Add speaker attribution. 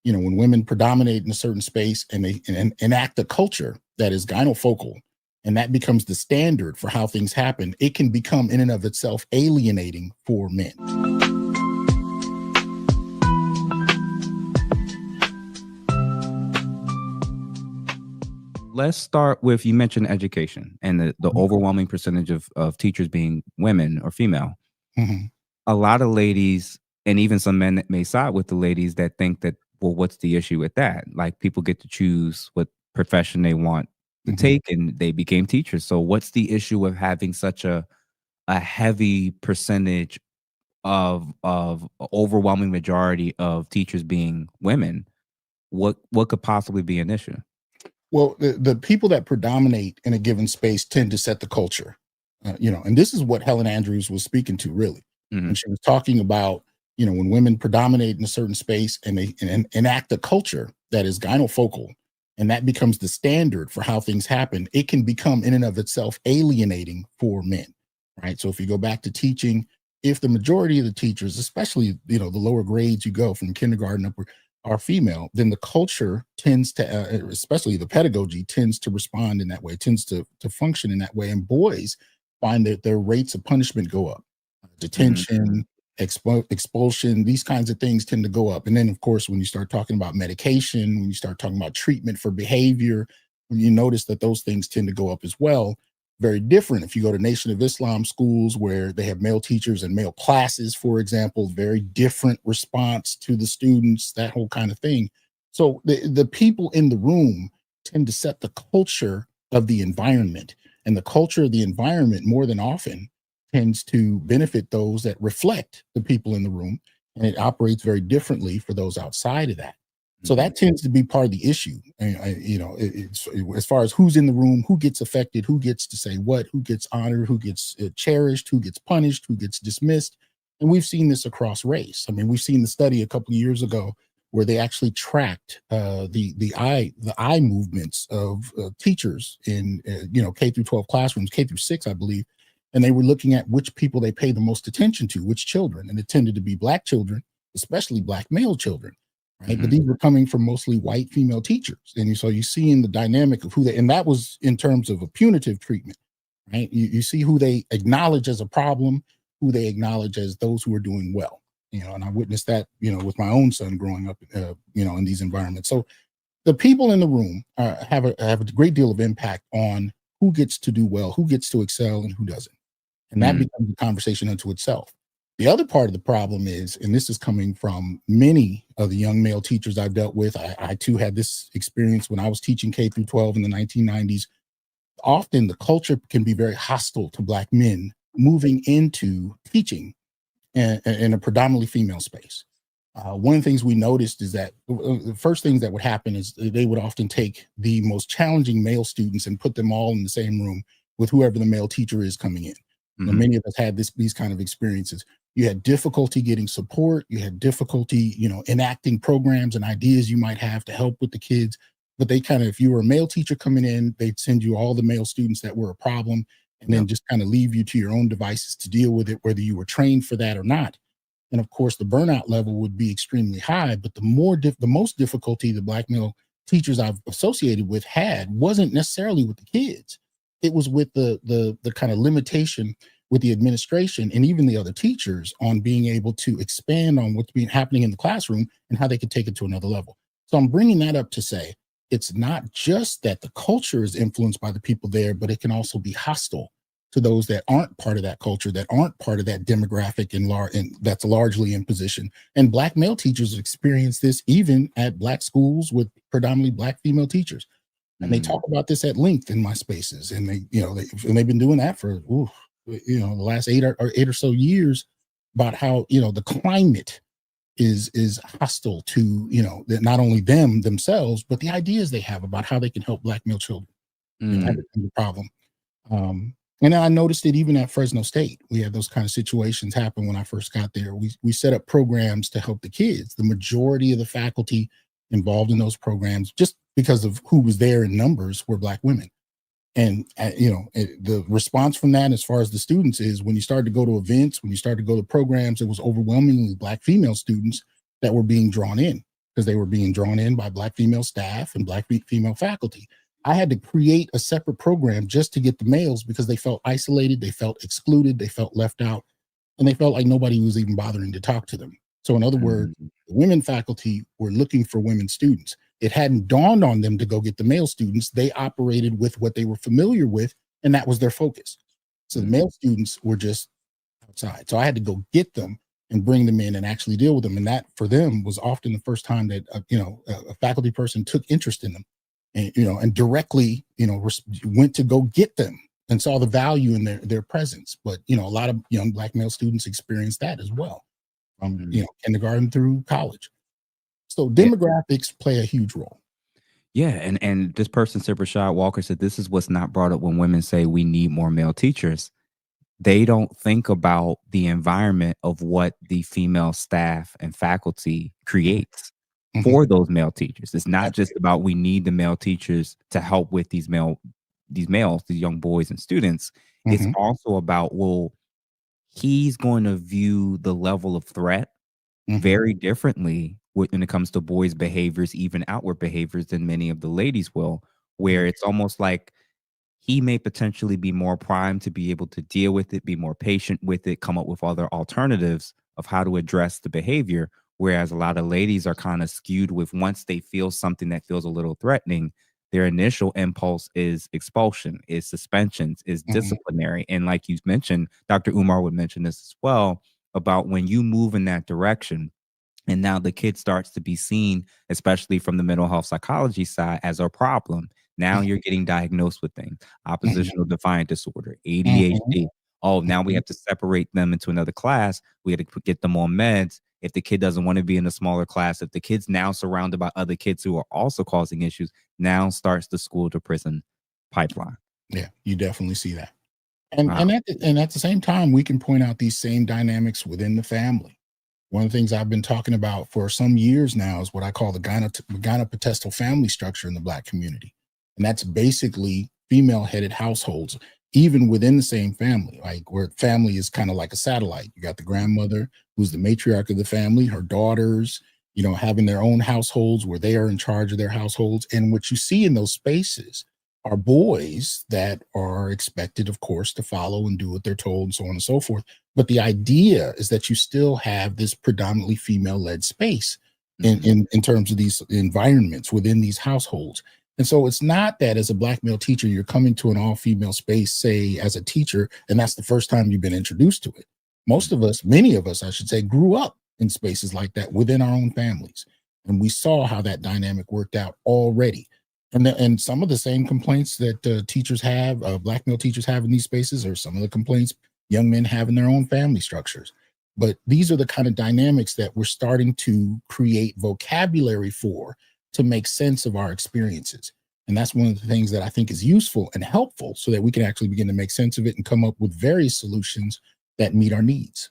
Speaker 1: when women predominate in a certain space and they enact a culture that is gynofocal, and that becomes the standard for how things happen, it can become in and of itself alienating for men.
Speaker 2: Let's start with, you mentioned education and the overwhelming percentage of teachers being women or female.
Speaker 1: Mm-hmm.
Speaker 2: A lot of ladies, and even some men that may side with the ladies, that think that, well, what's the issue with that? Like, people get to choose what profession they want to take, and they became teachers. So what's the issue with having such a heavy percentage of overwhelming majority of teachers being women? What could possibly be an issue?
Speaker 1: Well, the people that predominate in a given space tend to set the culture, and this is what Helen Andrews was speaking to, really. And she was talking about, when women predominate in a certain space and they enact a culture that is gynofocal, and that becomes the standard for how things happen, it can become in and of itself alienating for men, right? So if you go back to teaching, if the majority of the teachers, especially, the lower grades you go from kindergarten upward, are female, then the culture tends to, especially the pedagogy, tends to respond in that way, tends to function in that way. And boys find that their rates of punishment go up. Detention, expulsion, these kinds of things tend to go up. And then, of course, when you start talking about medication, when you start talking about treatment for behavior, you notice that those things tend to go up as well. Very different if you go to Nation of Islam schools where they have male teachers and male classes, for example, very different response to the students, that whole kind of thing. So the people in the room tend to set the culture of the environment, and the culture of the environment more than often tends to benefit those that reflect the people in the room, and it operates very differently for those outside of that. So that tends to be part of the issue. And it's as far as who's in the room, who gets affected, who gets to say what, who gets honored, who gets cherished, who gets punished, who gets dismissed. And we've seen this across race. I mean, we've seen the study a couple of years ago where they actually tracked the eye movements of teachers in K through 12 classrooms, K through 6, I believe. And they were looking at which people they pay the most attention to, which children, and it tended to be Black children, especially Black male children. Right. But these were coming from mostly white female teachers. And so you see in the dynamic of and that was in terms of a punitive treatment, right? You see who they acknowledge as a problem, who they acknowledge as those who are doing well, and I witnessed that, with my own son growing up, in these environments. So the people in the room have a great deal of impact on who gets to do well, who gets to excel, and who doesn't. And that becomes a conversation unto itself. The other part of the problem is, and this is coming from many of the young male teachers I've dealt with, I too had this experience when I was teaching K through 12 in the 1990s. Often the culture can be very hostile to Black men moving into teaching in a predominantly female space. One of the things we noticed is that the first things that would happen is they would often take the most challenging male students and put them all in the same room with whoever the male teacher is coming in. And many of us had these kind of experiences. You had difficulty getting support. You had difficulty, enacting programs and ideas you might have to help with the kids. But they kind of, if you were a male teacher coming in, they'd send you all the male students that were a problem, and then just kind of leave you to your own devices to deal with it, whether you were trained for that or not. And of course, the burnout level would be extremely high. But the most difficulty the Black male teachers I've associated with had wasn't necessarily with the kids. It was with the kind of limitation with the administration and even the other teachers on being able to expand on what's happening in the classroom and how they could take it to another level. So I'm bringing that up to say it's not just that the culture is influenced by the people there, but it can also be hostile to those that aren't part of that culture, that aren't part of that demographic and that's largely in position. And Black male teachers experience this even at Black schools with predominantly Black female teachers. And they talk about this at length in my spaces. And they've been doing that for the last 8 or so years, about how the climate is hostile to not only themselves, but the ideas they have about how they can help Black male children. And that becomes a problem. And I noticed it even at Fresno State. We had those kind of situations happen when I first got there. We set up programs to help the kids. The majority of the faculty involved in those programs, just because of who was there in numbers, were Black women. And, the response from that, as far as the students, is when you started to go to events, when you started to go to programs, it was overwhelmingly Black female students that were being drawn in. because they were being drawn in by Black female staff and Black female faculty. I had to create a separate program just to get the males because they felt isolated, they felt excluded, they felt left out, and they felt like nobody was even bothering to talk to them. So, in other words,
Speaker 2: Mhm.
Speaker 1: the women faculty were looking for women students. It hadn't dawned on them to go get the male students. They operated with what they were familiar with, and that was their focus. So, the
Speaker 2: Mhm.
Speaker 1: male students were just outside. So, I had to go get them and bring them in and actually deal with them. And that for them was often the first time that, a faculty person took interest in them and, and directly, went to go get them and saw the value in their presence. But, a lot of young Black male students experienced that as well from,
Speaker 2: Mhm.
Speaker 1: kindergarten through college. So
Speaker 2: Yeah.
Speaker 1: demographics play a huge role.
Speaker 2: Yeah, and this person said, Rashad Walker said, this is what's not brought up when women say we need more male teachers. They don't think about the environment of what the female staff and faculty creates
Speaker 1: Mhm.
Speaker 2: for those male teachers. It's not
Speaker 1: That's
Speaker 2: just about we need the male teachers to help with these males, these young boys and students. It's
Speaker 1: Mhm.
Speaker 2: also about, well, he's going to view the level of threat
Speaker 1: Mhm.
Speaker 2: very differently when it comes to boys' behaviors, even outward behaviors, than many of the ladies will, where
Speaker 1: Mhm.
Speaker 2: it's almost like he may potentially be more primed to be able to deal with it, be more patient with it, come up with other alternatives of how to address the behavior. Whereas a lot of ladies are kind of skewed with, once they feel something that feels a little threatening, their initial impulse is expulsion, is suspensions, is
Speaker 1: Mhm.
Speaker 2: disciplinary. And like you mentioned, Dr. Umar would mention this as well, about when you move in that direction, and now the kid starts to be seen, especially from the mental health psychology side, as a problem. Now
Speaker 1: Mhm.
Speaker 2: you're getting diagnosed with things,
Speaker 1: Mhm.
Speaker 2: oppositional defiant disorder,
Speaker 1: Mhm.
Speaker 2: ADHD. Oh, now we
Speaker 1: Mhm.
Speaker 2: have to separate them into another class. We had to get them on meds. If the kid doesn't want to be in a smaller class, if the kid's now surrounded by other kids who are also causing issues, now starts the school to prison pipeline.
Speaker 1: Yeah, you definitely see that. And
Speaker 2: Wow.
Speaker 1: and at the same time, we can point out these same dynamics within the family. One of the things I've been talking about for some years now is what I call the gynapotestal family structure in the Black community. And that's basically female headed households, even within the same family, like where family is kind of like a satellite. You got the grandmother, who's the matriarch of the family, her daughters, having their own households where they are in charge of their households. And what you see in those spaces are boys that are expected, of course, to follow and do what they're told and so on and so forth. But the idea is that you still have this predominantly female-led space in,
Speaker 2: Mhm.
Speaker 1: in terms of these environments within these households. And so it's not that as a Black male teacher, you're coming to an all-female space, say, as a teacher, and that's the first time you've been introduced to it. Most of us, many of us, I should say, grew up in spaces like that within our own families. And we saw how that dynamic worked out already. And some of the same complaints that teachers have, Black male teachers have in these spaces, are some of the complaints young men have in their own family structures. But these are the kind of dynamics that we're starting to create vocabulary for to make sense of our experiences. And that's one of the things that I think is useful and helpful so that we can actually begin to make sense of it and come up with various solutions that meet our needs.